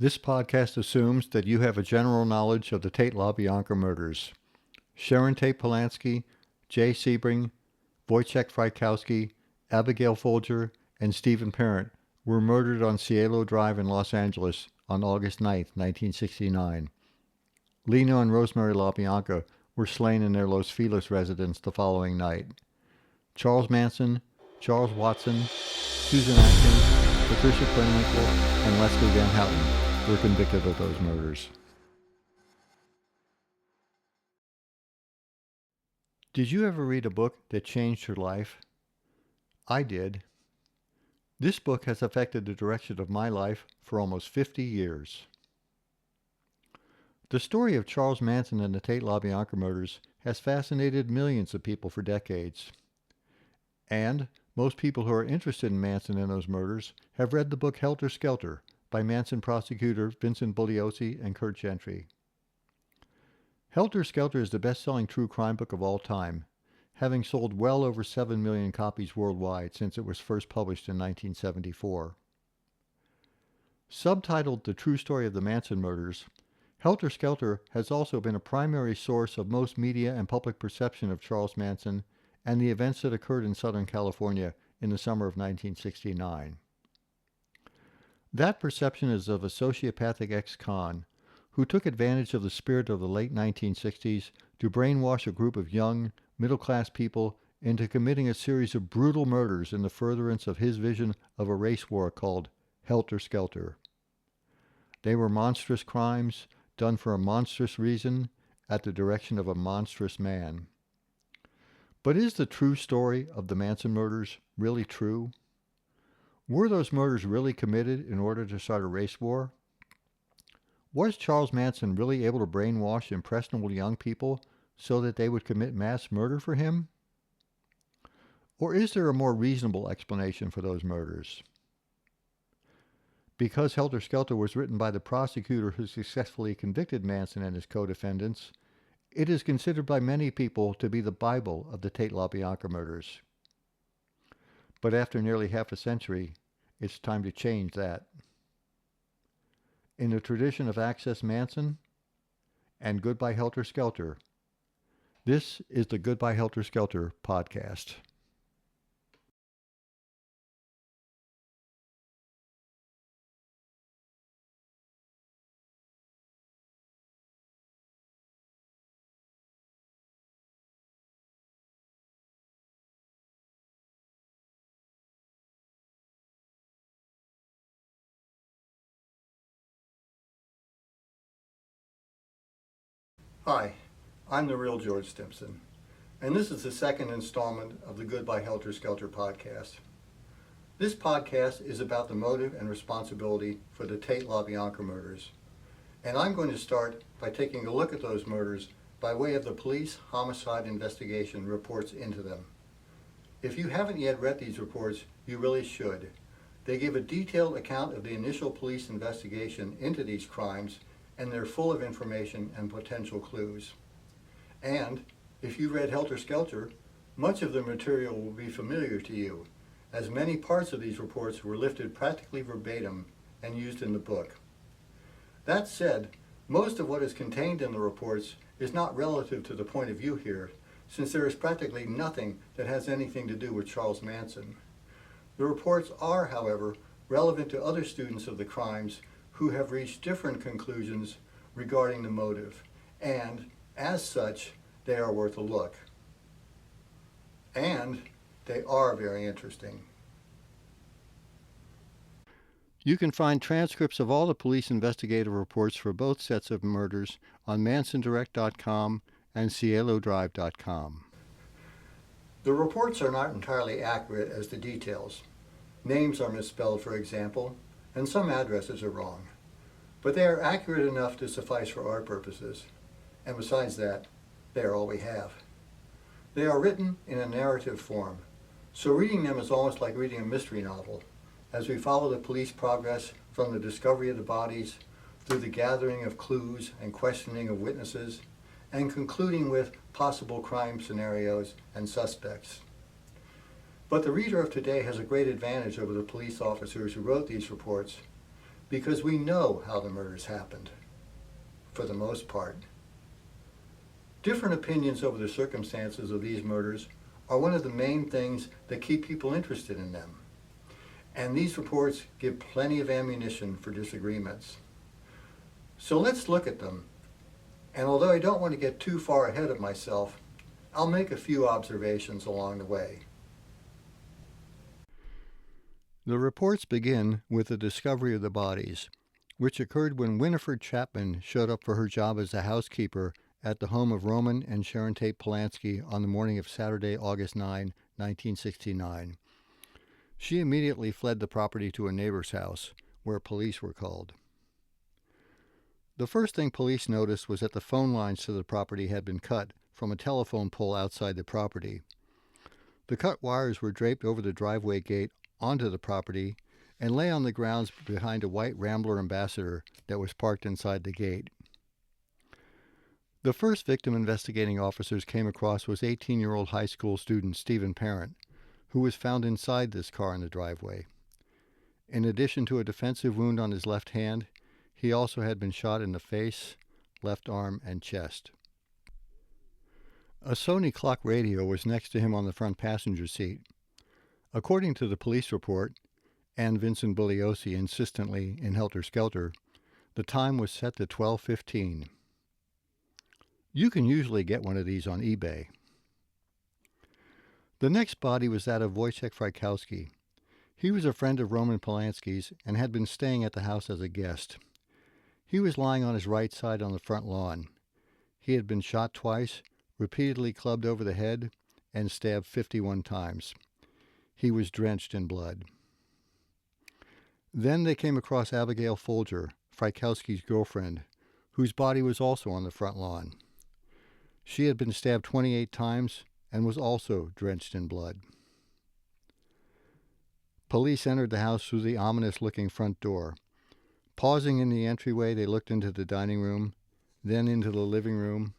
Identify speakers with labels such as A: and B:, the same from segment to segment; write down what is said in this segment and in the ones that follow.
A: This podcast assumes that you have a general knowledge of the Tate LaBianca murders. Sharon Tate Polanski, Jay Sebring, Wojciech Frykowski, Abigail Folger, and Stephen Parent were murdered on Cielo Drive in Los Angeles on August 9, 1969. Lena and Rosemary LaBianca were slain in their Los Feliz residence the following night. Charles Manson, Charles Watson, Susan Atkins, Patricia Krenwinkel, and Leslie Van Houten were convicted of those murders. Did you ever read a book that changed your life? I did. This book has affected the direction of my life for almost 50 years. The story of Charles Manson and the Tate LaBianca murders has fascinated millions of people for decades. And most people who are interested in Manson and those murders have read the book Helter, Skelter by Manson prosecutor Vincent Bugliosi and Kurt Gentry. Helter, Skelter is the best-selling true crime book of all time, having sold well over 7 million copies worldwide since it was first published in 1974. Subtitled The True Story of the Manson Murders, Helter, Skelter has also been a primary source of most media and public perception of Charles Manson and the events that occurred in Southern California in the summer of 1969. That perception is of a sociopathic ex-con who took advantage of the spirit of the late 1960s to brainwash a group of young, middle-class people into committing a series of brutal murders in the furtherance of his vision of a race war called Helter Skelter. They were monstrous crimes done for a monstrous reason at the direction of a monstrous man. But is the true story of the Manson murders really true? Were those murders really committed in order to start a race war? Was Charles Manson really able to brainwash impressionable young people so that they would commit mass murder for him? Or is there a more reasonable explanation for those murders? Because Helter Skelter was written by the prosecutor who successfully convicted Manson and his co-defendants, it is considered by many people to be the Bible of the Tate LaBianca murders. But after nearly half a century, it's time to change that. In the tradition of Access Manson and Goodbye Helter Skelter, this is the Goodbye Helter Skelter podcast. Hi, I'm the real George Stimson, and this is the second installment of the Goodbye Helter Skelter podcast. This podcast is about the motive and responsibility for the Tate LaBianca murders, and I'm going to start by taking a look at those murders by way of the police homicide investigation reports into them. If you haven't yet read these reports, you really should. They give a detailed account of the initial police investigation into these crimes, and they're full of information and potential clues. And if you read Helter Skelter, much of the material will be familiar to you, as many parts of these reports were lifted practically verbatim and used in the book. That said, most of what is contained in the reports is not relative to the point of view here, since there is practically nothing that has anything to do with Charles Manson. The reports are, however, relevant to other students of the crimes who have reached different conclusions regarding the motive, and as such, they are worth a look. And they are very interesting. You can find transcripts of all the police investigative reports for both sets of murders on mansondirect.com and cielodrive.com. The reports are not entirely accurate as to details. Names are misspelled, for example, and some addresses are wrong. But they are accurate enough to suffice for our purposes. And besides that, they are all we have. They are written in a narrative form, so reading them is almost like reading a mystery novel, as we follow the police progress from the discovery of the bodies through the gathering of clues and questioning of witnesses, and concluding with possible crime scenarios and suspects. But the reader of today has a great advantage over the police officers who wrote these reports, because we know how the murders happened, for the most part. Different opinions over the circumstances of these murders are one of the main things that keep people interested in them. And these reports give plenty of ammunition for disagreements. So let's look at them. And although I don't want to get too far ahead of myself, I'll make a few observations along the way. The reports begin with the discovery of the bodies, which occurred when Winifred Chapman showed up for her job as a housekeeper at the home of Roman and Sharon Tate Polanski on the morning of Saturday, August 9, 1969. She immediately fled the property to a neighbor's house, where police were called. The first thing police noticed was that the phone lines to the property had been cut from a telephone pole outside the property. The cut wires were draped over the driveway gate onto the property and lay on the grounds behind a white Rambler Ambassador that was parked inside the gate. The first victim investigating officers came across was 18-year-old high school student Stephen Parent, who was found inside this car in the driveway. In addition to a defensive wound on his left hand, he also had been shot in the face, left arm, and chest. A Sony clock radio was next to him on the front passenger seat. According to the police report, and Vincent Bugliosi insistently in Helter Skelter, the time was set to 12:15. You can usually get one of these on eBay. The next body was that of Wojciech Frykowski. He was a friend of Roman Polanski's and had been staying at the house as a guest. He was lying on his right side on the front lawn. He had been shot twice, repeatedly clubbed over the head, and stabbed 51 times. He was drenched in blood. Then they came across Abigail Folger, Frykowski's girlfriend, whose body was also on the front lawn. She had been stabbed 28 times and was also drenched in blood. Police entered the house through the ominous-looking front door. Pausing in the entryway, they looked into the dining room, then into the living room.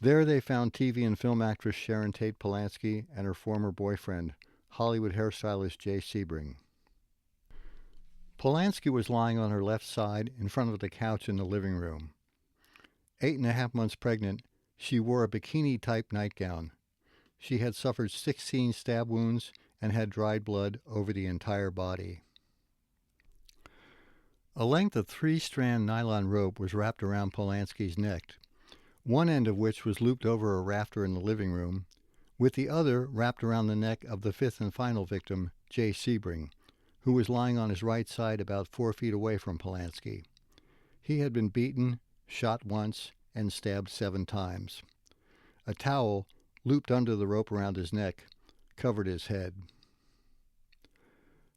A: There they found TV and film actress Sharon Tate Polanski and her former boyfriend, Hollywood hairstylist Jay Sebring. Polanski was lying on her left side in front of the couch in the living room. 8.5 months pregnant, she wore a bikini-type nightgown. She had suffered 16 stab wounds and had dried blood over the entire body. A length of 3-strand nylon rope was wrapped around Polanski's neck, one end of which was looped over a rafter in the living room, with the other wrapped around the neck of the fifth and final victim, Jay Sebring, who was lying on his right side about 4 feet away from Polanski. He had been beaten, shot once, and stabbed 7 times. A towel, looped under the rope around his neck, covered his head.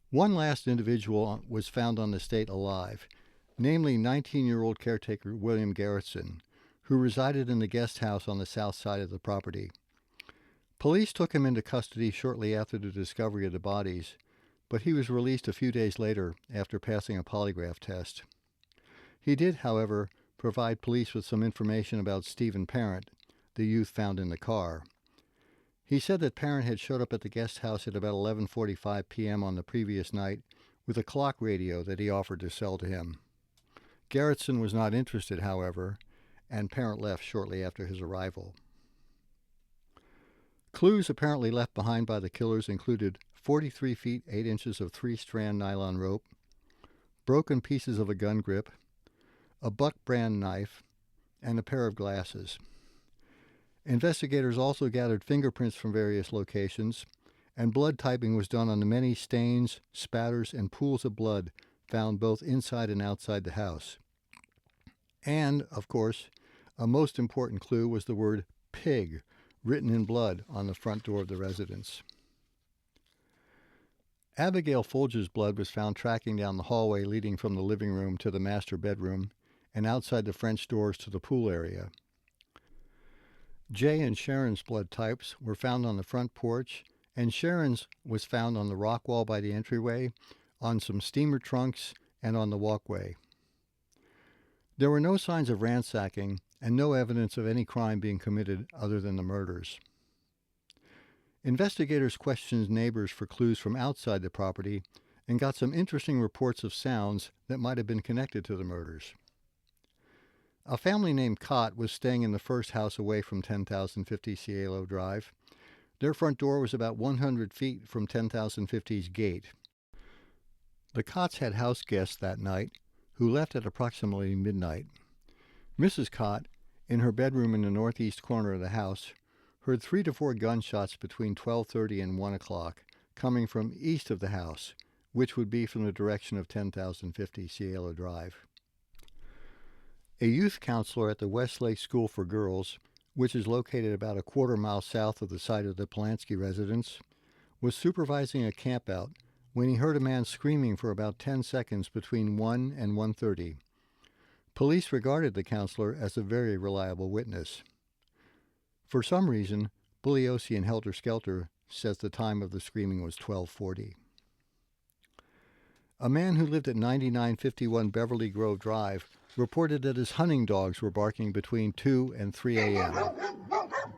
A: One last individual was found on the estate alive, namely 19-year-old caretaker William Garretson, who resided in the guest house on the south side of the property. Police took him into custody shortly after the discovery of the bodies, but he was released a few days later after passing a polygraph test. He did, however, provide police with some information about Stephen Parent, the youth found in the car. He said that Parent had showed up at the guest house at about 11:45 p.m. on the previous night with a clock radio that he offered to sell to him. Garretson was not interested, however, and Parent left shortly after his arrival. Clues apparently left behind by the killers included 43 feet 8 inches of 3-strand nylon rope, broken pieces of a gun grip, a Buck brand knife, and a pair of glasses. Investigators also gathered fingerprints from various locations, and blood typing was done on the many stains, spatters, and pools of blood found both inside and outside the house. And, of course, a most important clue was the word pig written in blood on the front door of the residence. Abigail Folger's blood was found tracking down the hallway leading from the living room to the master bedroom and outside the French doors to the pool area. Jay and Sharon's blood types were found on the front porch, and Sharon's was found on the rock wall by the entryway, on some steamer trunks, and on the walkway. There were no signs of ransacking and no evidence of any crime being committed other than the murders. Investigators questioned neighbors for clues from outside the property and got some interesting reports of sounds that might have been connected to the murders. A family named Cott was staying in the first house away from 10,050 Cielo Drive. Their front door was about 100 feet from 10,050's gate. The Cotts had house guests that night who left at approximately midnight. Mrs. Cott, in her bedroom in the northeast corner of the house, heard 3 to 4 gunshots between 12:30 and 1 o'clock coming from east of the house, which would be from the direction of 10,050 Cielo Drive. A youth counselor at the Westlake School for Girls, which is located about a quarter-mile south of the site of the Polanski residence, was supervising a campout when he heard a man screaming for about 10 seconds between 1 and 1:30. Police regarded the counselor as a very reliable witness. For some reason, Bugliosi and Helter Skelter says the time of the screaming was 12:40. A man who lived at 9951 Beverly Grove Drive reported that his hunting dogs were barking between 2 and 3 a.m.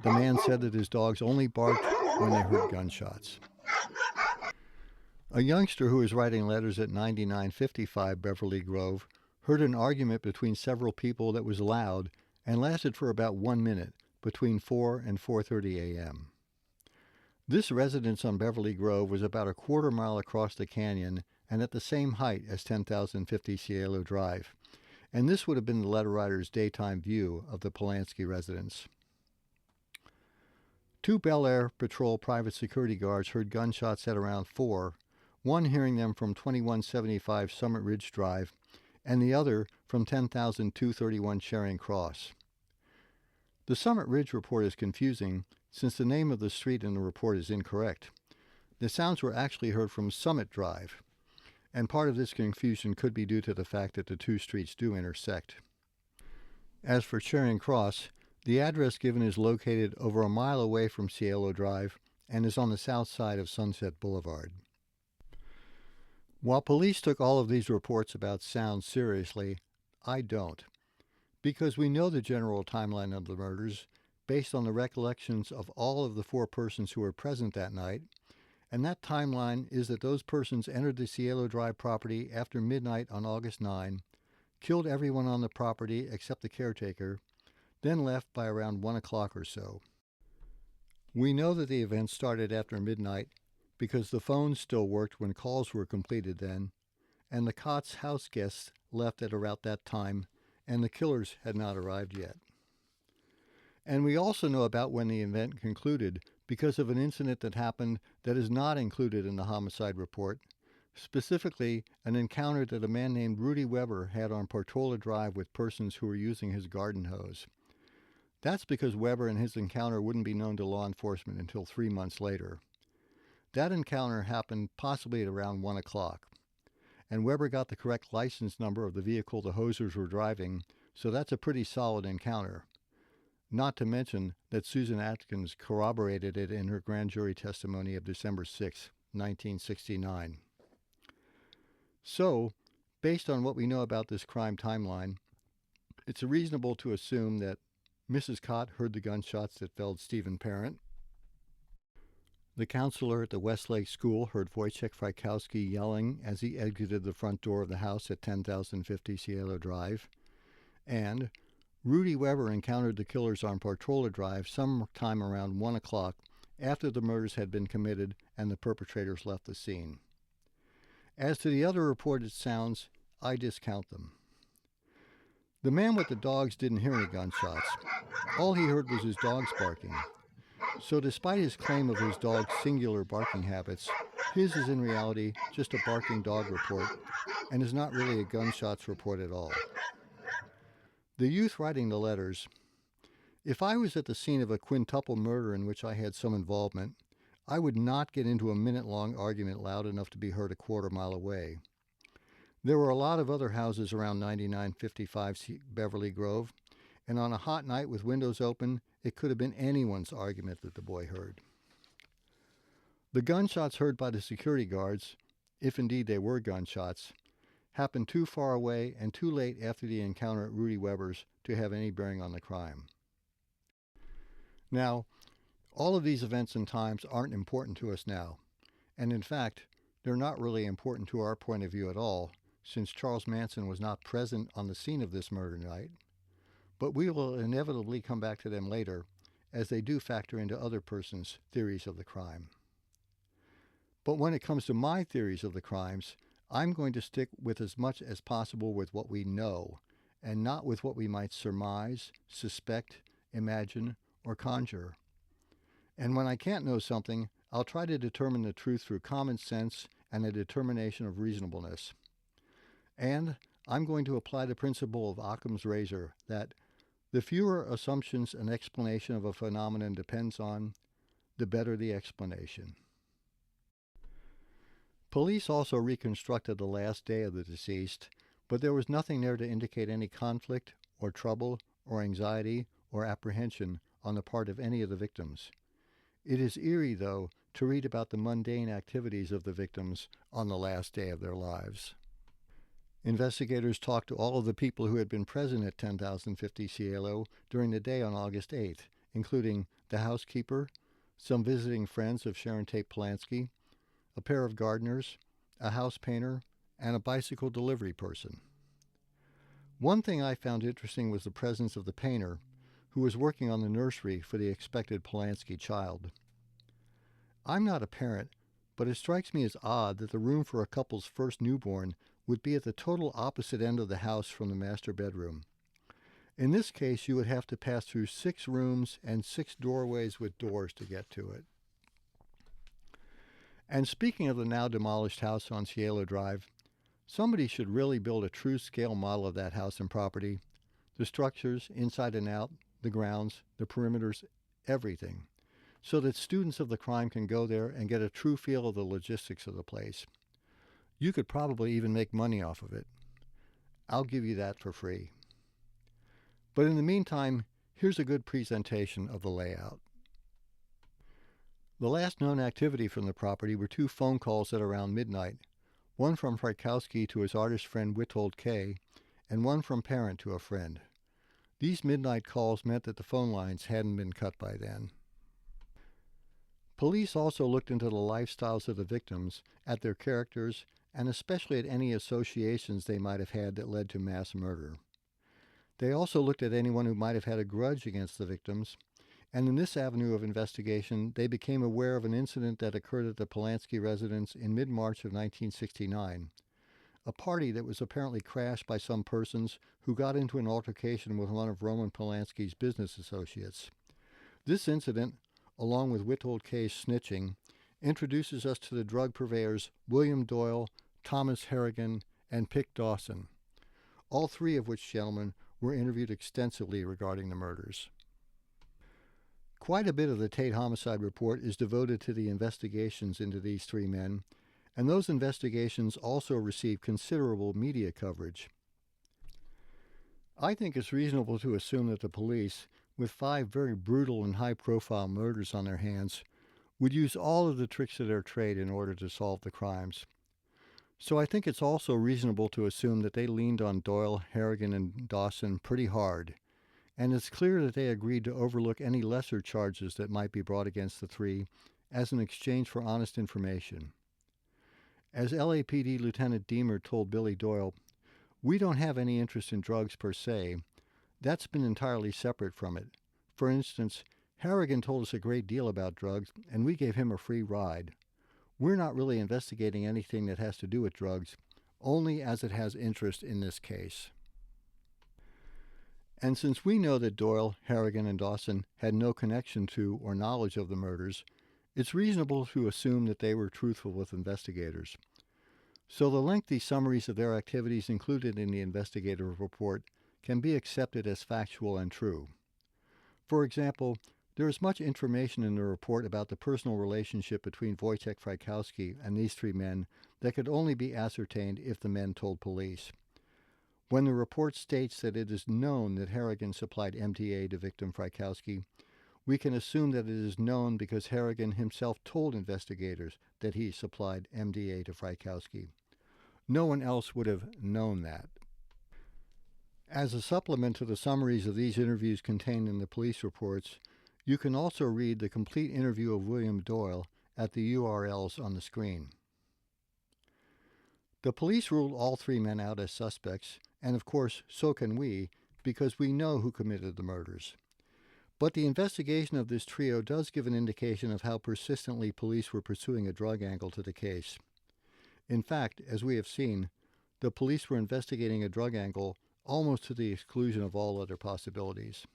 A: The man said that his dogs only barked when they heard gunshots. A youngster who was writing letters at 9955 Beverly Grove heard an argument between several people that was loud and lasted for about 1 minute, between 4 and 4:30 a.m. This residence on Beverly Grove was about a quarter mile across the canyon and at the same height as 10,050 Cielo Drive, and this would have been the letter writer's daytime view of the Polanski residence. 2 Bel Air Patrol private security guards heard gunshots at around 4, one hearing them from 2175 Summit Ridge Drive, and the other from 10,231 Charing Cross. The Summit Ridge report is confusing since the name of the street in the report is incorrect. The sounds were actually heard from Summit Drive, and part of this confusion could be due to the fact that the two streets do intersect. As for Charing Cross, the address given is located over a mile away from Cielo Drive and is on the south side of Sunset Boulevard. While police took all of these reports about sound seriously, I don't, because we know the general timeline of the murders based on the recollections of all of the 4 persons who were present that night, and that timeline is that those persons entered the Cielo Drive property after midnight on August 9, killed everyone on the property except the caretaker, then left by around 1 o'clock or so. We know that the event started after midnight because the phones still worked when calls were completed then, and the Cotts' house guests left at about that time, and the killers had not arrived yet. And we also know about when the event concluded because of an incident that happened that is not included in the homicide report, specifically an encounter that a man named Rudy Weber had on Portola Drive with persons who were using his garden hose. That's because Weber and his encounter wouldn't be known to law enforcement until 3 months later. That encounter happened possibly at around 1 o'clock, and Weber got the correct license number of the vehicle the hosers were driving, so that's a pretty solid encounter. Not to mention that Susan Atkins corroborated it in her grand jury testimony of December 6, 1969. So, based on what we know about this crime timeline, it's reasonable to assume that Mrs. Cott heard the gunshots that felled Stephen Parent. The counselor at the Westlake School heard Wojciech Frykowski yelling as he exited the front door of the house at 10,050 Cielo Drive, and Rudy Weber encountered the killers on Portola Drive sometime around 1 o'clock after the murders had been committed and the perpetrators left the scene. As to the other reported sounds, I discount them. The man with the dogs didn't hear any gunshots. All he heard was his dogs barking. So despite his claim of his dog's singular barking habits, his is in reality just a barking dog report and is not really a gunshots report at all. The youth writing the letters: if I was at the scene of a quintuple murder in which I had some involvement, I would not get into a minute-long argument loud enough to be heard a quarter mile away. There were a lot of other houses around 9955 Beverly Grove, and on a hot night with windows open, it could have been anyone's argument that the boy heard. The gunshots heard by the security guards, if indeed they were gunshots, happened too far away and too late after the encounter at Rudy Weber's to have any bearing on the crime. Now, All of these events and times aren't important to us now, and in fact, they're not really important to our point of view at all, since Charles Manson was not present on the scene of this murder night. But we will inevitably come back to them later, as they do factor into other persons' theories of the crime. But when it comes to my theories of the crimes, I'm going to stick with as much as possible with what we know, and not with what we might surmise, suspect, imagine, or conjure. And when I can't know something, I'll try to determine the truth through common sense and a determination of reasonableness. And I'm going to apply the principle of Occam's razor that the fewer assumptions an explanation of a phenomenon depends on, the better the explanation. Police also reconstructed the last day of the deceased, but there was nothing there to indicate any conflict or trouble or anxiety or apprehension on the part of any of the victims. It is eerie, though, to read about the mundane activities of the victims on the last day of their lives. Investigators talked to all of the people who had been present at 10,050 Cielo during the day on August 8th, including the housekeeper, some visiting friends of Sharon Tate Polanski, a pair of gardeners, a house painter, and a bicycle delivery person. One thing I found interesting was the presence of the painter, who was working on the nursery for the expected Polanski child. I'm not a parent, but it strikes me as odd that the room for a couple's first newborn would be at the total opposite end of the house from the master bedroom. In this case, you would have to pass through 6 rooms and 6 doorways with doors to get to it. And speaking of the now demolished house on Cielo Drive, somebody should really build a true scale model of that house and property, the structures inside and out, the grounds, the perimeters, everything, so that students of the crime can go there and get a true feel of the logistics of the place. You could probably even make money off of it. I'll give you that for free. But in the meantime, here's a good presentation of the layout. The last known activity from the property were 2 phone calls at around midnight, one from Frykowski to his artist friend Witold K., and one from parent to a friend. These midnight calls meant that the phone lines hadn't been cut by then. Police also looked into the lifestyles of the victims, at their characters, and especially at any associations they might have had that led to mass murder. They also looked at anyone who might have had a grudge against the victims, and in this avenue of investigation, they became aware of an incident that occurred at the Polanski residence in mid-March of 1969, a party that was apparently crashed by some persons who got into an altercation with one of Roman Polanski's business associates. This incident, along with Witold K.'s snitching, introduces us to the drug purveyors William Doyle, Thomas Harrigan, and Pick Dawson, all 3 of which gentlemen were interviewed extensively regarding the murders. Quite a bit of the Tate homicide report is devoted to the investigations into these 3 men, and those investigations also received considerable media coverage. I think it's reasonable to assume that the police, with 5 very brutal and high-profile murders on their hands, would use all of the tricks of their trade in order to solve the crimes. So I think it's also reasonable to assume that they leaned on Doyle, Harrigan, and Dawson pretty hard, and it's clear that they agreed to overlook any lesser charges that might be brought against the 3 as an exchange for honest information. As LAPD Lieutenant Deemer told Billy Doyle, "We don't have any interest in drugs per se. That's been entirely separate from it. For instance, Harrigan told us a great deal about drugs, and we gave him a free ride. We're not really investigating anything that has to do with drugs, only as it has interest in this case." And since we know that Doyle, Harrigan, and Dawson had no connection to or knowledge of the murders, it's reasonable to assume that they were truthful with investigators. So the lengthy summaries of their activities included in the investigative report can be accepted as factual and true. For example, there is much information in the report about the personal relationship between Wojciech Frykowski and these 3 men that could only be ascertained if the men told police. When the report states that it is known that Harrigan supplied MDA to victim Frykowski, we can assume that it is known because Harrigan himself told investigators that he supplied MDA to Frykowski. No one else would have known that. As a supplement to the summaries of these interviews contained in the police reports, You can also read the complete interview of William Doyle at the URLs on the screen. The police ruled all three men out as suspects, and of course so can we, because we know who committed the murders. But the investigation of this trio does give an indication of how persistently police were pursuing a drug angle to the case. In fact, as we have seen, the police were investigating a drug angle almost to the exclusion of all other possibilities.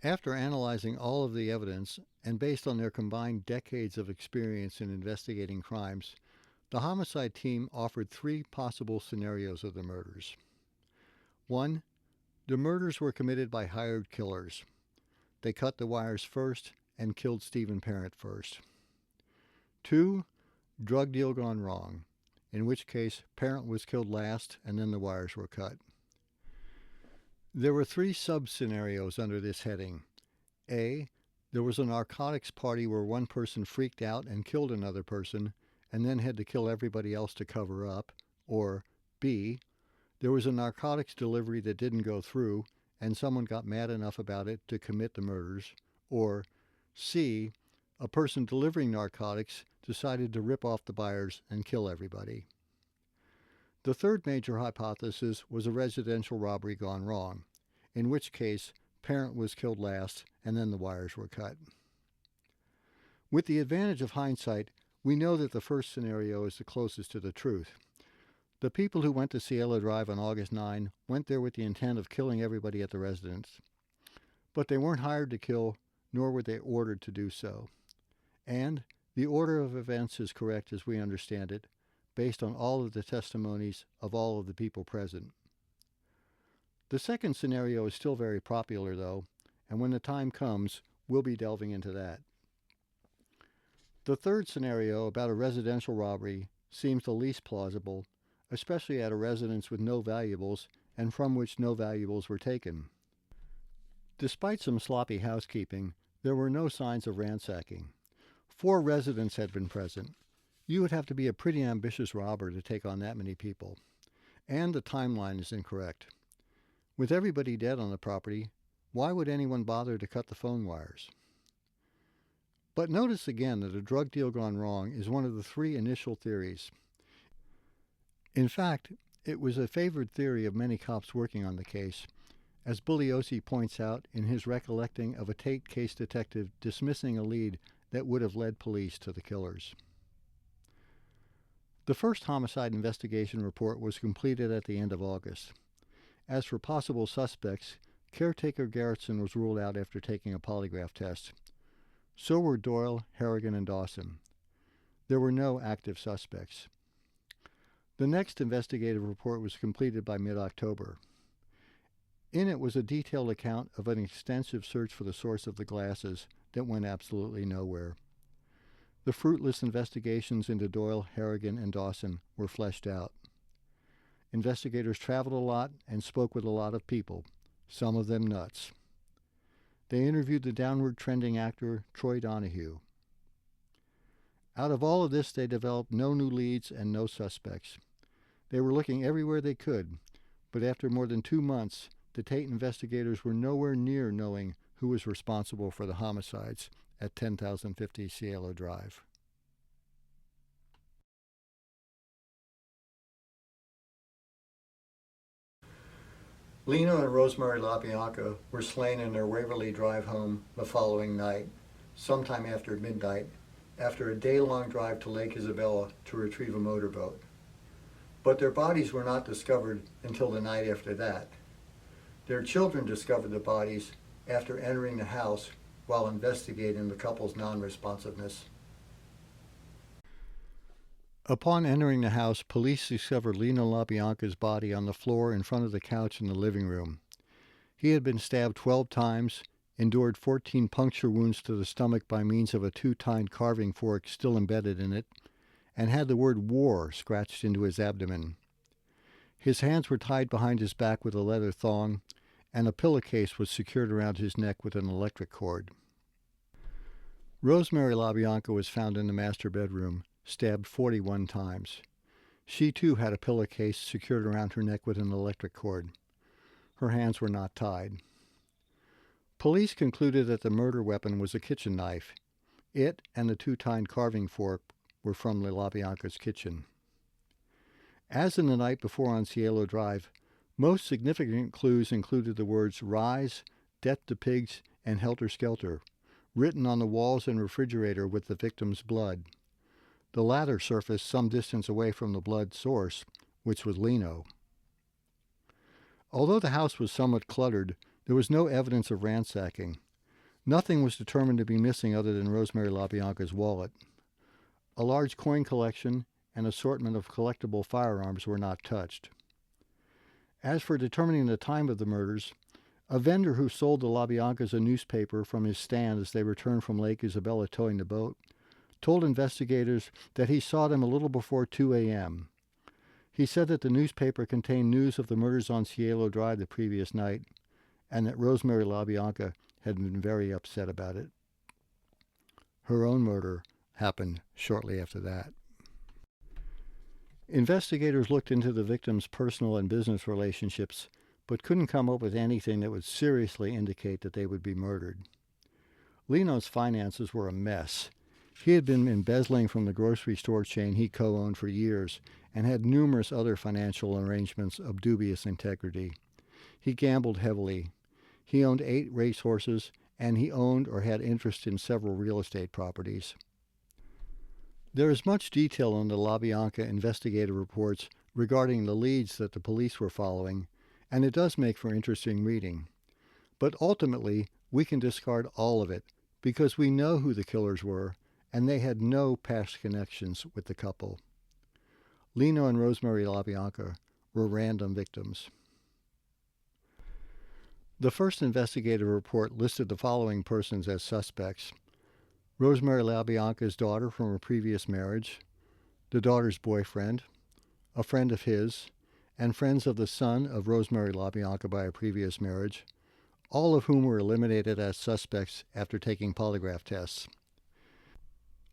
A: After analyzing all of the evidence, and based on their combined decades of experience in investigating crimes, the homicide team offered three possible scenarios of the murders. 1. The murders were committed by hired killers. They cut the wires first and killed Stephen Parent first. 2. Drug deal gone wrong, in which case Parent was killed last and then the wires were cut. There were three sub-scenarios under this heading. A. There was a narcotics party where one person freaked out and killed another person and then had to kill everybody else to cover up. Or B. There was a narcotics delivery that didn't go through and someone got mad enough about it to commit the murders. Or C. A person delivering narcotics decided to rip off the buyers and kill everybody. The third major hypothesis was a residential robbery gone wrong, in which case Parent was killed last and then the wires were cut. With the advantage of hindsight, we know that the first scenario is the closest to the truth. The people who went to Cielo Drive on August 9 went there with the intent of killing everybody at the residence. But they weren't hired to kill, nor were they ordered to do so. And the order of events is correct as we understand it, based on all of the testimonies of all of the people present. The second scenario is still very popular, though, and when the time comes, we'll be delving into that. The third scenario about a residential robbery seems the least plausible, especially at a residence with no valuables and from which no valuables were taken. Despite some sloppy housekeeping, there were no signs of ransacking. 4 residents had been present. You would have to be a pretty ambitious robber to take on that many people. And the timeline is incorrect. With everybody dead on the property, why would anyone bother to cut the phone wires? But notice again that a drug deal gone wrong is one of the 3 initial theories. In fact, it was a favored theory of many cops working on the case, as Bugliosi points out in his recollecting of a Tate case detective dismissing a lead that would have led police to the killers. The first homicide investigation report was completed at the end of August. As for possible suspects, caretaker Garrettson was ruled out after taking a polygraph test. So were Doyle, Harrigan, and Dawson. There were no active suspects. The next investigative report was completed by mid-October. In it was a detailed account of an extensive search for the source of the glasses that went absolutely nowhere. The fruitless investigations into Doyle, Harrigan, and Dawson were fleshed out. Investigators traveled a lot and spoke with a lot of people, some of them nuts. They interviewed the downward trending actor Troy Donahue. Out of all of this, they developed no new leads and no suspects. They were looking everywhere they could, but after more than 2 months, the Tate investigators were nowhere near knowing who was responsible for the homicides at 10,050 Cielo Drive. Lena and Rosemary LaBianca were slain in their Waverly Drive home the following night, sometime after midnight, after a day-long drive to Lake Isabella to retrieve a motorboat. But their bodies were not discovered until the night after that. Their children discovered the bodies after entering the house while investigating the couple's non-responsiveness. Upon entering the house, police discovered Lena LaBianca's body on the floor in front of the couch in the living room. He had been stabbed 12 times, endured 14 puncture wounds to the stomach by means of a 2-tined carving fork still embedded in it, and had the word war scratched into his abdomen. His hands were tied behind his back with a leather thong, and a pillowcase was secured around his neck with an electric cord. Rosemary LaBianca was found in the master bedroom, stabbed 41 times. She too had a pillowcase secured around her neck with an electric cord. Her hands were not tied. Police concluded that the murder weapon was a kitchen knife. It and the two-tined carving fork were from LaBianca's kitchen. As in the night before on Cielo Drive, most significant clues included the words "Rise," "Death to Pigs," and "Helter Skelter," written on the walls and refrigerator with the victim's blood. The latter surfaced some distance away from the blood source, which was lino. Although the house was somewhat cluttered, there was no evidence of ransacking. Nothing was determined to be missing other than Rosemary LaBianca's wallet. A large coin collection and assortment of collectible firearms were not touched. As for determining the time of the murders, a vendor who sold the LaBiancas a newspaper from his stand as they returned from Lake Isabella towing the boat told investigators that he saw them a little before 2 a.m. He said that the newspaper contained news of the murders on Cielo Drive the previous night, and that Rosemary LaBianca had been very upset about it. Her own murder happened shortly after that. Investigators looked into the victims' personal and business relationships, but couldn't come up with anything that would seriously indicate that they would be murdered. Lino's finances were a mess. He had been embezzling from the grocery store chain he co-owned for years and had numerous other financial arrangements of dubious integrity. He gambled heavily. He owned 8 racehorses, and he owned or had interest in several real estate properties. There is much detail in the LaBianca investigative reports regarding the leads that the police were following, and it does make for interesting reading. But ultimately, we can discard all of it because we know who the killers were, and they had no past connections with the couple. Lino and Rosemary LaBianca were random victims. The first investigative report listed the following persons as suspects: Rosemary LaBianca's daughter from a previous marriage, the daughter's boyfriend, a friend of his, and friends of the son of Rosemary LaBianca by a previous marriage, all of whom were eliminated as suspects after taking polygraph tests.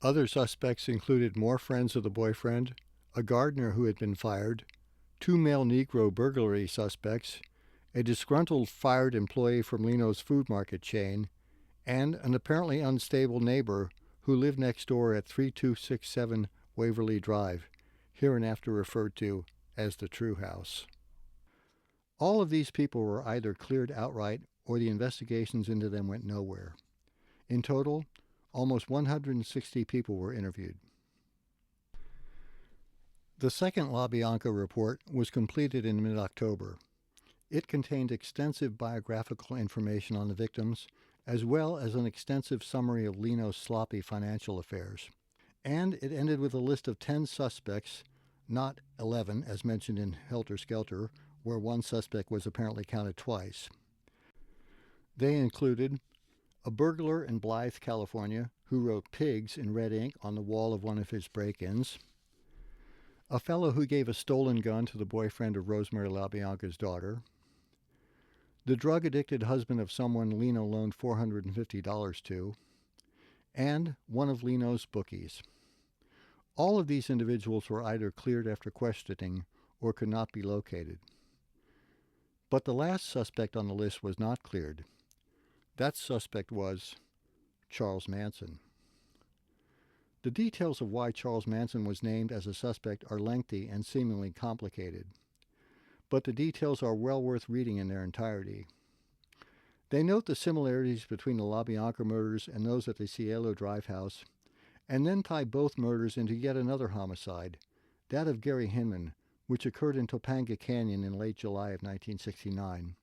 A: Other suspects included more friends of the boyfriend, a gardener who had been fired, 2 male Negro burglary suspects, a disgruntled fired employee from Lino's food market chain, and an apparently unstable neighbor who lived next door at 3267 Waverly Drive, hereinafter referred to as the True House. All of these people were either cleared outright or the investigations into them went nowhere. In total, almost 160 people were interviewed. The second LaBianca report was completed in mid-October. It contained extensive biographical information on the victims, as well as an extensive summary of Lino's sloppy financial affairs. And it ended with a list of 10 suspects, not 11 as mentioned in Helter Skelter, where one suspect was apparently counted twice. They included a burglar in Blythe, California, who wrote "pigs" in red ink on the wall of one of his break-ins, a fellow who gave a stolen gun to the boyfriend of Rosemary LaBianca's daughter, the drug-addicted husband of someone Lino loaned $450 to, and one of Lino's bookies. All of these individuals were either cleared after questioning or could not be located. But the last suspect on the list was not cleared. That suspect was Charles Manson. The details of why Charles Manson was named as a suspect are lengthy and seemingly complicated, but the details are well worth reading in their entirety. They note the similarities between the LaBianca murders and those at the Cielo Drive house, and then tie both murders into yet another homicide, that of Gary Hinman, which occurred in Topanga Canyon in late July of 1969.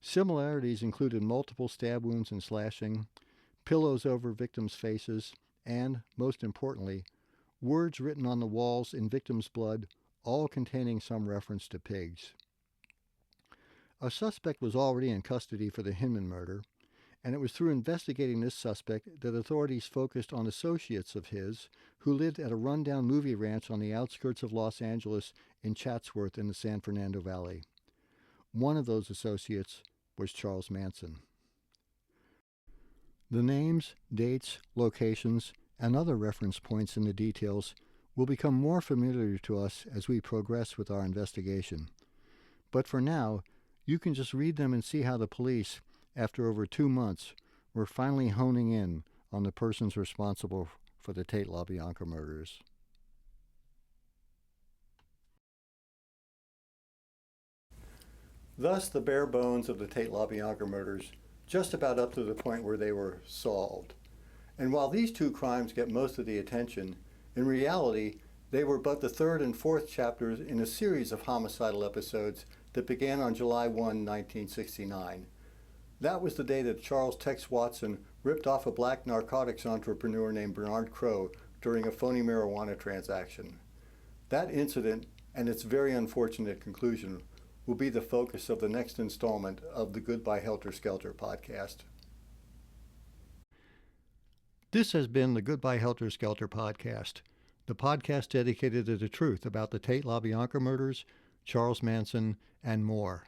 A: Similarities included multiple stab wounds and slashing, pillows over victims' faces, and, most importantly, words written on the walls in victims' blood, all containing some reference to pigs. A suspect was already in custody for the Hinman murder, and it was through investigating this suspect that authorities focused on associates of his who lived at a rundown movie ranch on the outskirts of Los Angeles in Chatsworth in the San Fernando Valley. One of those associates was Charles Manson. The names, dates, locations, and other reference points in the details will become more familiar to us as we progress with our investigation. But for now, you can just read them and see how the police, after over 2 months, we're finally honing in on the persons responsible for the Tate LaBianca murders. Thus, the bare bones of the Tate LaBianca murders, just about up to the point where they were solved. And while these 2 crimes get most of the attention, in reality, they were but the 3rd and 4th chapters in a series of homicidal episodes that began on July 1, 1969. That was the day that Charles Tex Watson ripped off a black narcotics entrepreneur named Bernard Crowe during a phony marijuana transaction. That incident and its very unfortunate conclusion will be the focus of the next installment of the Goodbye Helter Skelter podcast. This has been the Goodbye Helter Skelter podcast, the podcast dedicated to the truth about the Tate LaBianca murders, Charles Manson, and more.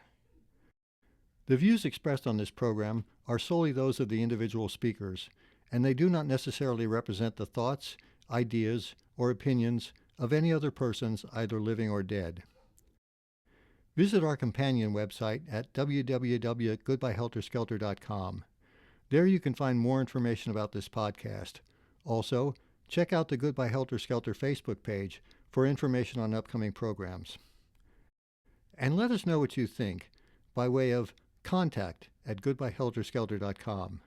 A: The views expressed on this program are solely those of the individual speakers, and they do not necessarily represent the thoughts, ideas, or opinions of any other persons, either living or dead. Visit our companion website at www.goodbyehelterskelter.com. There you can find more information about this podcast. Also, check out the Goodbye Helter Skelter Facebook page for information on upcoming programs. And let us know what you think by way of contact@goodbyehelterskelter.com.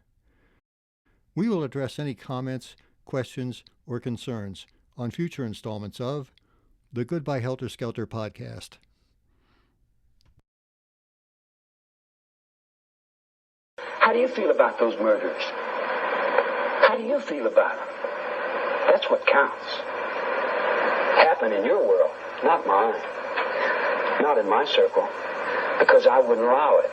A: We will address any comments, questions, or concerns on future installments of the Goodbye Helter Skelter podcast.
B: How do you feel about those murders? How do you feel about them? That's what counts. Happen in your world, not mine. Not in my circle, because I wouldn't allow it.